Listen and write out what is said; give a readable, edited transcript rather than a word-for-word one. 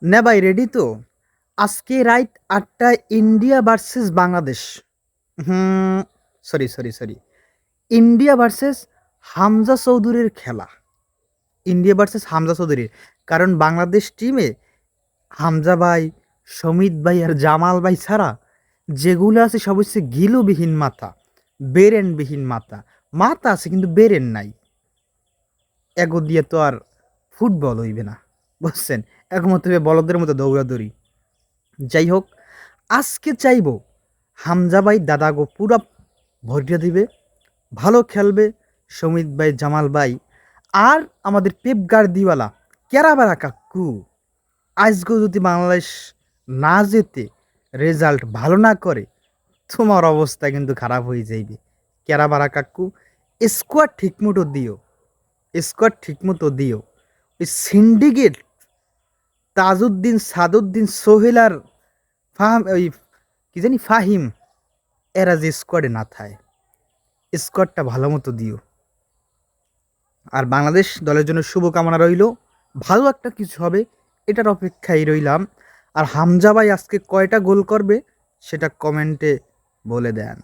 না ভাই, রেডি তো? আজকে রাইট ৮টায় ইন্ডিয়া ভার্সেস বাংলাদেশ। হুম, সরি। ইন্ডিয়া ভার্সেস হামজা চৌধুরীর খেলা। ইন্ডিয়া ভার্সেস হামজা চৌধুরীর। কারণ বাংলাদেশ টিমে হামজা ভাই, সমিত ভাই আর জামাল ভাই ছাড়া যেগুলো আছে সব হচ্ছে গিলুবিহীন মাথা, বেরেনবিহীন মাথা। মাথা আছে কিন্তু বেরেন নাই। এগো দিয়ে তো আর ফুটবল হইবে না, বুঝছেন? একমত হইবে বলদের মতো দৌড়াদৌড়ি। যাই হোক, আজকে চাইবো হামজা ভাই দাদাগো পুরা ভরিয়া দিবে, ভালো খেলবে সমিত ভাই, জামাল ভাই আর আমাদের পেপ গার্দিওয়ালা, কেরাবারা কাকু। আজকেও যদি বাংলাদেশ না জেতে, রেজাল্ট ভালো না করে, তোমার অবস্থা কিন্তু খারাপ হয়ে যাইবে। কেরাবারা কাকু, স্কোয়াড ঠিকমতো দিও। ওই সিন্ডিকেট তাজউদ্দিন, সাদউদ্দিন, সোহেল আর ওই কি জানি ফাহিম, এরা যে স্কোয়াডে না থাকে, স্কোয়াডটা ভালো মতো দিও। আর বাংলাদেশ দলের জন্য শুভকামনা রইল, ভালো একটা কিছু হবে এটার অপেক্ষায় রইলাম। আর হামজা ভাই আজকে কয়টা গোল করবে সেটা কমেন্টে বলে দেন।